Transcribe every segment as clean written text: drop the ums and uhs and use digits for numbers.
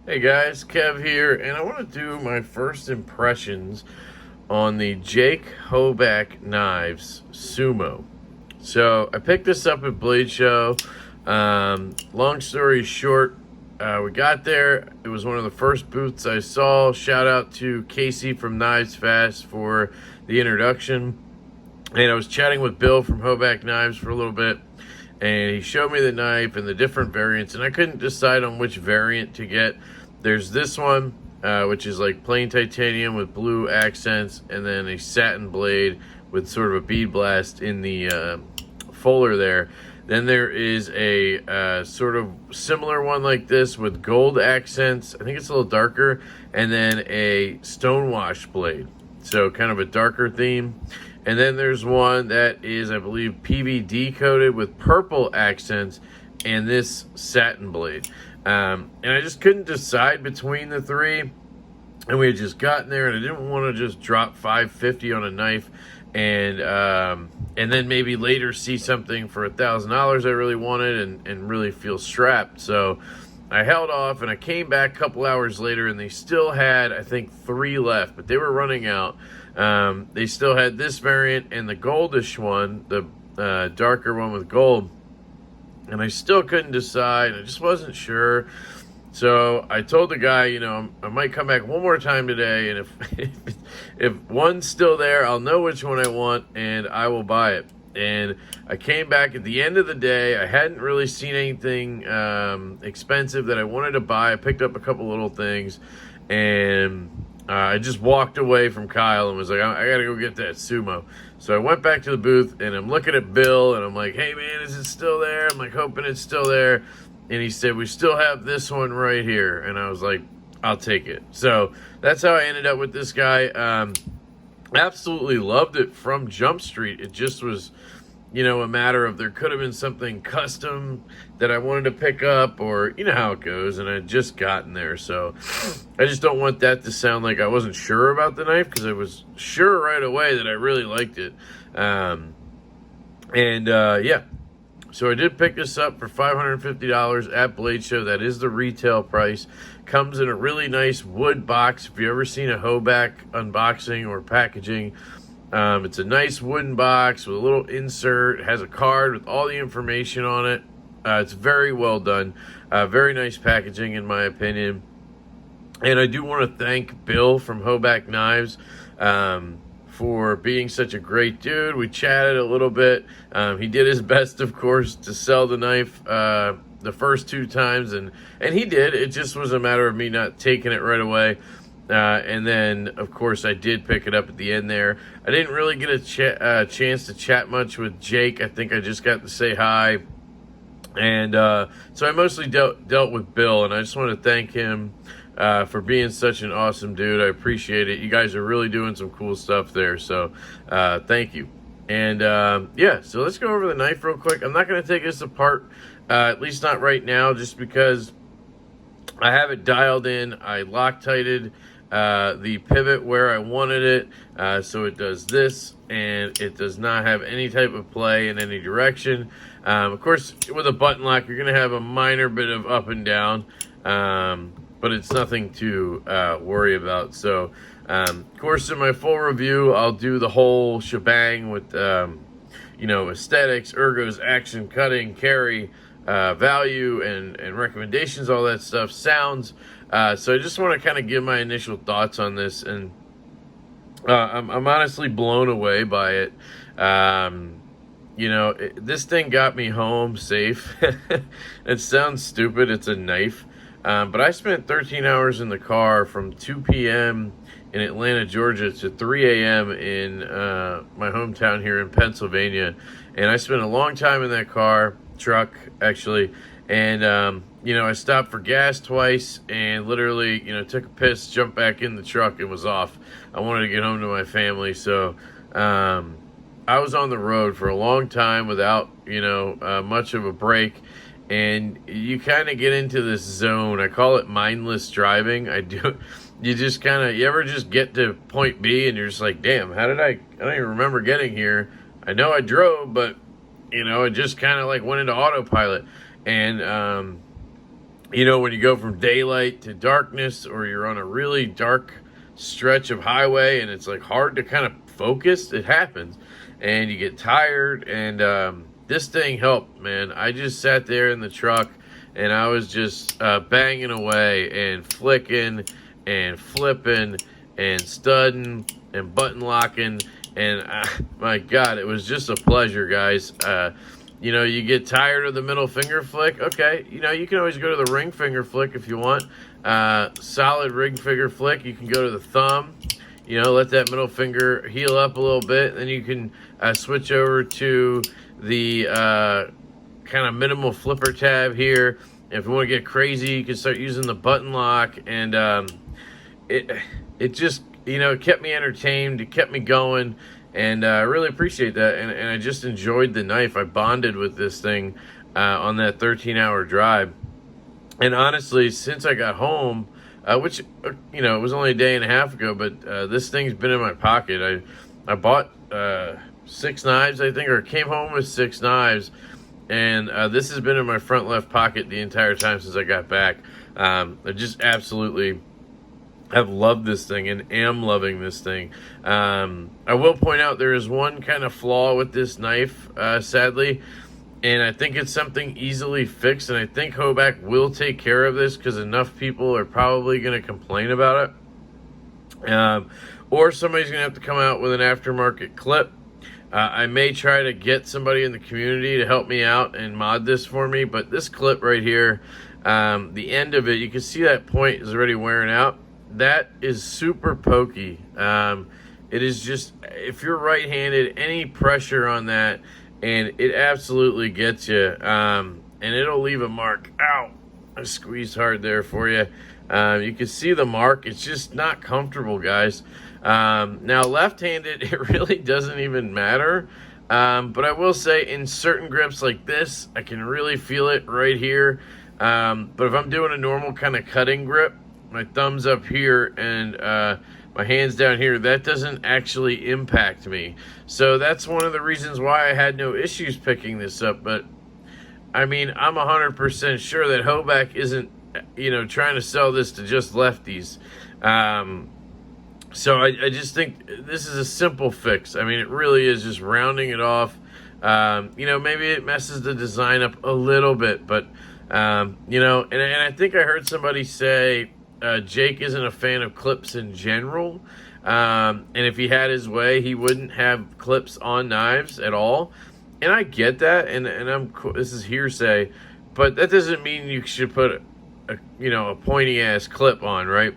Hey guys, Kev here, and I want to do my first impressions on the Jake Hoback knives Sumo. So I picked this up at Blade Show. Long story short, we got there. It was one of the first booths I saw. Shout out to Casey from Knives Fast for the introduction. And I was chatting with Bill from Hoback Knives for a little bit, and he showed me the knife and the different variants, and I couldn't decide on which variant to get. There's this one, which is like plain titanium with blue accents, and then a satin blade with sort of a bead blast in the fuller there. Then there is a sort of similar one like this with gold accents. I think it's a little darker, and then a stonewash blade, so kind of a darker theme. And then there's one that is, I believe, PVD coated with purple accents and this satin blade. And I just couldn't decide between the three. And we had just gotten there, and I didn't want to just drop $550 on a knife and then maybe later see something for $1,000 I really wanted and really feel strapped. So I held off, and I came back a couple hours later, and they still had, I think, 3 left, but they were running out. They still had this variant and the goldish one, the darker one with gold, and I still couldn't decide. I just wasn't sure. So I told the guy, I might come back one more time today, and if one's still there, I'll know which one I want, and I will buy it. And I came back at the end of the day. I hadn't really seen anything expensive that I wanted to buy. I picked up a couple little things, and I just walked away from Kyle and was like, I got to go get that Sumo. So I went back to the booth, and I'm looking at Bill, and I'm like, hey, man, is it still there? I'm like, hoping it's still there. And he said, we still have this one right here. And I was like, I'll take it. So that's how I ended up with this guy. Absolutely loved it from Jump Street. It just was, a matter of there could have been something custom that I wanted to pick up, or you know how it goes, and I had just gotten there. So I just don't want that to sound like I wasn't sure about the knife, because I was sure right away that I really liked it. Yeah. So I did pick this up for $550 at Blade Show. That is the retail price. Comes in a really nice wood box. If you've ever seen a Hoback unboxing or packaging, it's a nice wooden box with a little insert. It has a card with all the information on it. It's very well done. Very nice packaging, in my opinion. And I do want to thank Bill from Hoback Knives for being such a great dude. We chatted a little bit. He did his best, of course, to sell the knife the first 2 times, and he did. It just was a matter of me not taking it right away. And then, of course, I did pick it up at the end there. I didn't really get a chance to chat much with Jake. I think I just got to say hi. And so I mostly dealt with Bill, and I just want to thank him for being such an awesome dude. I appreciate it. You guys are really doing some cool stuff there, so thank you. And so let's go over the knife real quick. I'm not going to take this apart, at least not right now, just because I have it dialed in. I Loctited the pivot where I wanted it, so it does this, and it does not have any type of play in any direction. Of course, with a button lock, you're going to have a minor bit of up and down, but it's nothing to worry about. So, of course, in my full review, I'll do the whole shebang with, aesthetics, ergos, action, cutting, carry, value, and recommendations, all that stuff, sounds. So I just want to kind of give my initial thoughts on this, and I'm honestly blown away by it. This thing got me home safe. It sounds stupid. It's a knife. But I spent 13 hours in the car from 2 p.m. in Atlanta, Georgia to 3 a.m. in my hometown here in Pennsylvania. And I spent a long time in that truck, actually. And, I stopped for gas twice and literally, took a piss, jumped back in the truck, and was off. I wanted to get home to my family. So I was on the road for a long time without, much of a break. and you kind of get into this zone. I call it mindless driving. I do. You just kind of, you ever just get to point B and you're just like, damn, how did I don't even remember getting here. I know I drove, but it just kind of like went into autopilot. And when you go from daylight to darkness, or you're on a really dark stretch of highway and it's like hard to kind of focus, it happens, and you get tired. And this thing helped, man. I just sat there in the truck and I was just banging away and flicking and flipping and studding and button locking, and my God, it was just a pleasure, guys. You get tired of the middle finger flick. Okay, you can always go to the ring finger flick if you want. Solid ring finger flick. You can go to the thumb. Let that middle finger heal up a little bit. Then you can switch over to the kind of minimal flipper tab here. If you want to get crazy, you can start using the button lock, and it just it kept me entertained. It kept me going. And I really appreciate that, and I just enjoyed the knife. I bonded with this thing on that 13-hour drive. And honestly, since I got home, which, it was only a day and a half ago, but this thing's been in my pocket. I bought 6 knives, I think, or came home with 6 knives, and this has been in my front left pocket the entire time since I got back. I just absolutely have loved this thing and am loving this thing. I will point out there is one kind of flaw with this knife, sadly, and I think it's something easily fixed, and I think Hoback will take care of this because enough people are probably going to complain about it. Or somebody's going to have to come out with an aftermarket clip. I may try to get somebody in the community to help me out and mod this for me, but this clip right here, the end of it, you can see that point is already wearing out. That is super pokey. It is just, if you're right-handed, any pressure on that, and it absolutely gets you, and it'll leave a mark. Ow! I squeezed hard there for you. You can see the mark. It's just not comfortable, guys. Now, left-handed, it really doesn't even matter. But I will say, in certain grips like this, I can really feel it right here. But if I'm doing a normal kind of cutting grip, my thumb's up here and my hand's down here, that doesn't actually impact me. So that's one of the reasons why I had no issues picking this up. But I mean, I'm 100% sure that Hoback isn't, trying to sell this to just lefties. So I just think this is a simple fix. I mean, it really is just rounding it off. Maybe it messes the design up a little bit, but and I think I heard somebody say Jake isn't a fan of clips in general, and if he had his way, he wouldn't have clips on knives at all. And I get that, and this is hearsay, but that doesn't mean you should put a pointy ass clip on, right?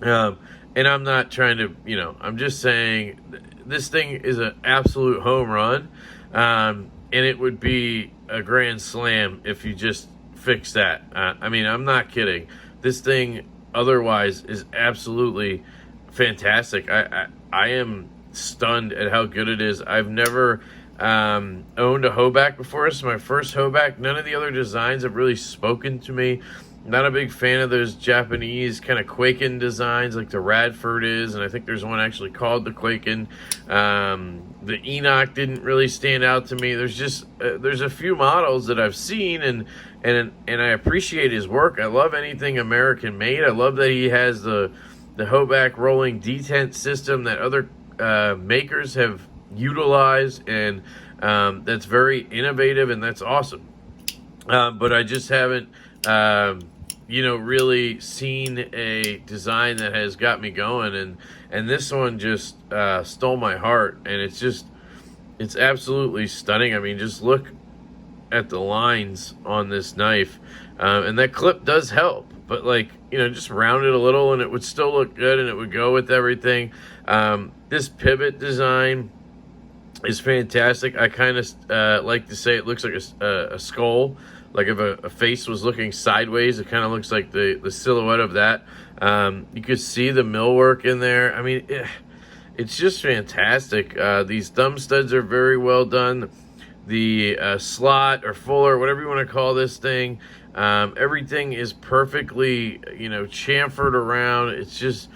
And I'm not trying to, I'm just saying this thing is an absolute home run, and it would be a grand slam if you just fix that. I mean, I'm not kidding. This thing otherwise is absolutely fantastic. I am stunned at how good it is. I've never owned a Hoback before. This is my first Hoback. None of the other designs have really spoken to me. Not a big fan of those Japanese kind of Quaken designs like the Radford is, and I think there's one actually called the Quaken. The Enoch didn't really stand out to me. There's just there's a few models that I've seen, and I appreciate his work. I love anything American made. I love that he has the Hoback rolling detent system that other makers have utilized, and that's very innovative, and that's awesome. But I just haven't really seen a design that has got me going, and this one just stole my heart, and it's absolutely stunning. I mean, just look at the lines on this knife, and that clip does help, but just round it a little and it would still look good, and it would go with everything. This pivot design is fantastic. I kind of like to say it looks like a skull. Like if a face was looking sideways, it kind of looks like the silhouette of that. You could see the millwork in there. I mean, it's just fantastic. These thumb studs are very well done. the slot or fuller, whatever you want to call this thing. Everything is perfectly, chamfered around. It's just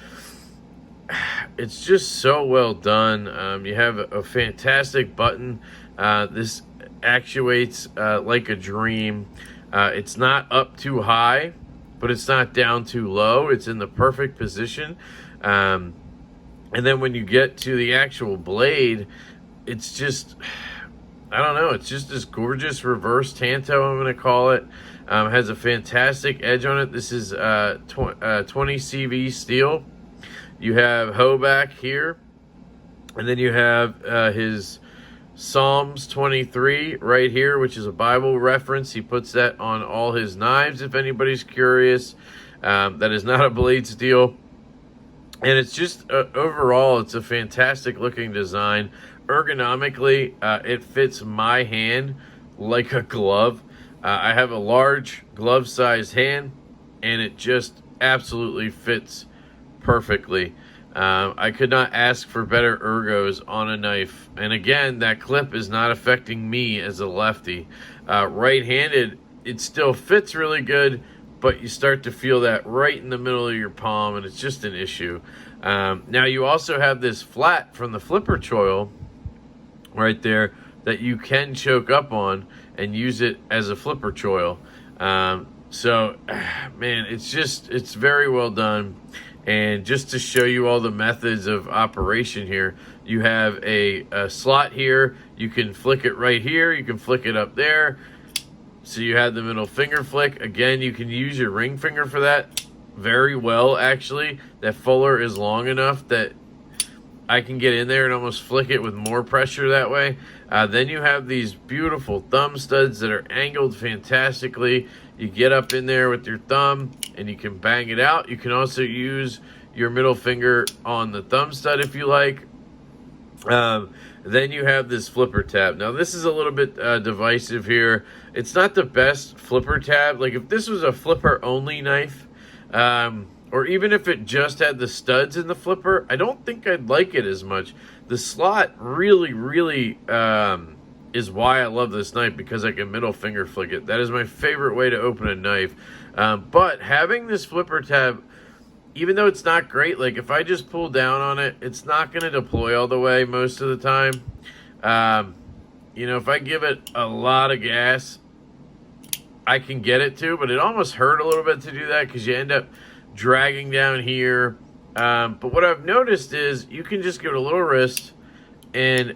so well done. You have a fantastic button. This actuates like a dream. It's not up too high, but it's not down too low. It's in the perfect position. And then when you get to the actual blade, it's just, I don't know, it's just this gorgeous reverse tanto, I'm going to call it. Has a fantastic edge on it. This is 20 CV steel. You have Hoback here, and then you have his Psalms 23 right here, which is a Bible reference. He puts that on all his knives, if anybody's curious. That is not a blade steel. And it's just, overall, it's a fantastic looking design. Ergonomically, it fits my hand like a glove. I have a large glove-sized hand, and it just absolutely fits perfectly. I could not ask for better ergos on a knife. And again, that clip is not affecting me as a lefty. Right-handed, it still fits really good, but you start to feel that right in the middle of your palm, and it's just an issue. Now, you also have this flat from the flipper choil right there that you can choke up on and use it as a flipper choil. So, man, it's very well done. And just to show you all the methods of operation here, you have a slot here. You can flick it right here. You can flick it up there. So you have the middle finger flick. Again, you can use your ring finger for that very well, actually. That fuller is long enough that I can get in there and almost flick it with more pressure that way. Then you have these beautiful thumb studs that are angled fantastically. You get up in there with your thumb and you can bang it out. You can also use your middle finger on the thumb stud if you like. Then you have this flipper tab. Now this is a little bit divisive here. It's not the best flipper tab. Like if this was a flipper only knife, or even if it just had the studs in the flipper, I don't think I'd like it as much. The slot really, really is why I love this knife, because I can middle finger flick it. That is my favorite way to open a knife. But having this flipper tab, even though it's not great, like if I just pull down on it, it's not going to deploy all the way most of the time. If I give it a lot of gas, I can get it to, but it almost hurt a little bit to do that because you end up dragging down here. But what I've noticed is you can just give it a little wrist and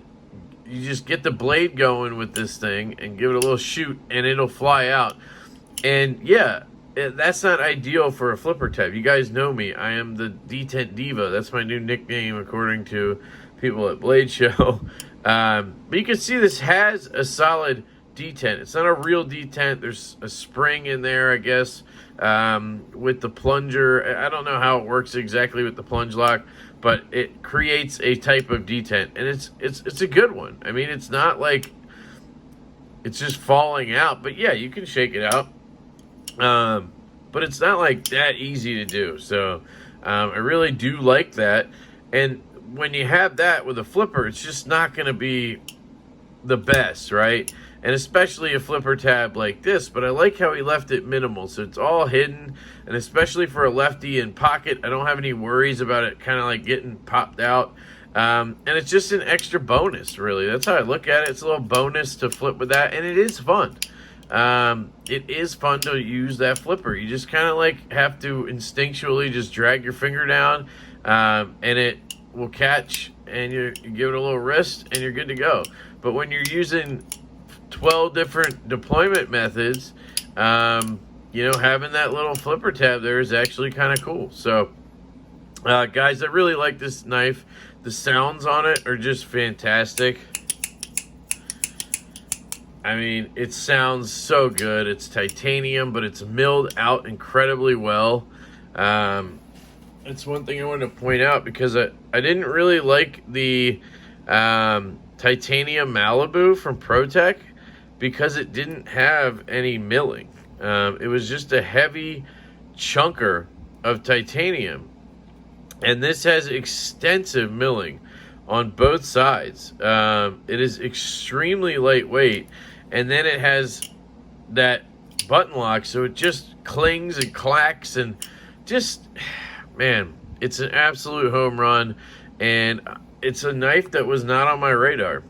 you just get the blade going with this thing and give it a little shoot and it'll fly out. And yeah, that's not ideal for a flipper tab. You guys know me. I am the detent diva. That's my new nickname according to people at Blade Show. But you can see this has a solid detent. It's not a real detent. There's a spring in there, I guess, with the plunger. I don't know how it works exactly with the plunge lock, but it creates a type of detent, and it's a good one. I mean, it's not like it's just falling out, but yeah, you can shake it out. But it's not like that easy to do. So I really do like that. And when you have that with a flipper, it's just not going to be the best, right? And especially a flipper tab like this, but I like how he left it minimal, so it's all hidden, and especially for a lefty in pocket, I don't have any worries about it kind of like getting popped out, and it's just an extra bonus, really. That's how I look at it. It's a little bonus to flip with that, and it is fun. It is fun to use that flipper. You just kind of like have to instinctually just drag your finger down, and it will catch, and you give it a little wrist, and you're good to go. But when you're using 12 different deployment methods, having that little flipper tab there is actually kind of cool. So, guys, I really like this knife. The sounds on it are just fantastic. I mean, it sounds so good. It's titanium, but it's milled out incredibly well. It's one thing I wanted to point out because I didn't really like the titanium Malibu from ProTech, because it didn't have any milling. It was just a heavy chunker of titanium. And this has extensive milling on both sides. It is extremely lightweight, and then it has that button lock, so it just clings and clacks, and just, man, it's an absolute home run. And it's a knife that was not on my radar.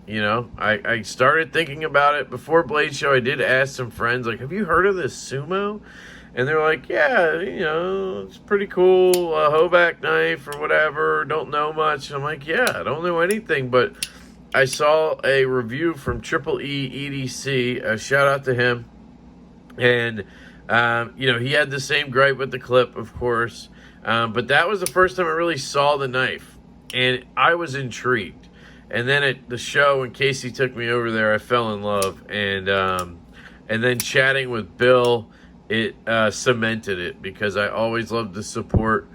You know, I started thinking about it before Blade Show. I did ask some friends, like, have you heard of this Sumo? And they're like, yeah, you know, it's pretty cool, Hoback knife or whatever, don't know much. I'm like, yeah, I don't know anything, but I saw a review from Triple E EDC, shout out to him, and, you know, he had the same gripe with the clip, of course, but that was the first time I really saw the knife, and I was intrigued. And then at the show, when Casey took me over there, I fell in love, and then chatting with Bill, it cemented it, because I always love to support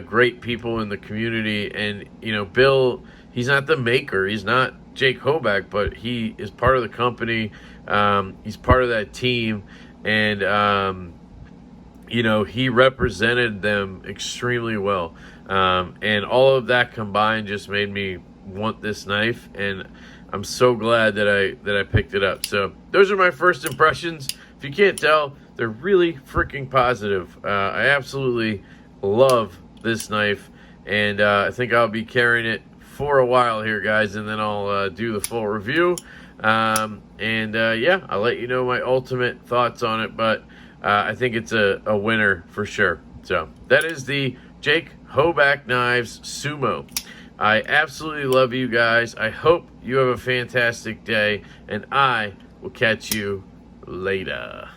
great people in the community. And, you know, Bill, he's not the maker, he's not Jake Hoback, but he is part of the company. He's part of that team, and you know, he represented them extremely well, and all of that combined just made me want this knife, and I'm so glad that I picked it up. So those are my first impressions. If you can't tell, they're really freaking positive. I absolutely love this knife, and I think I'll be carrying it for a while here, guys, and then I'll do the full review. Yeah, I'll let you know my ultimate thoughts on it, but I think it's a winner for sure. So that is the Jake Hoback Knives Sumo. I absolutely love you guys. I hope you have a fantastic day, and I will catch you later.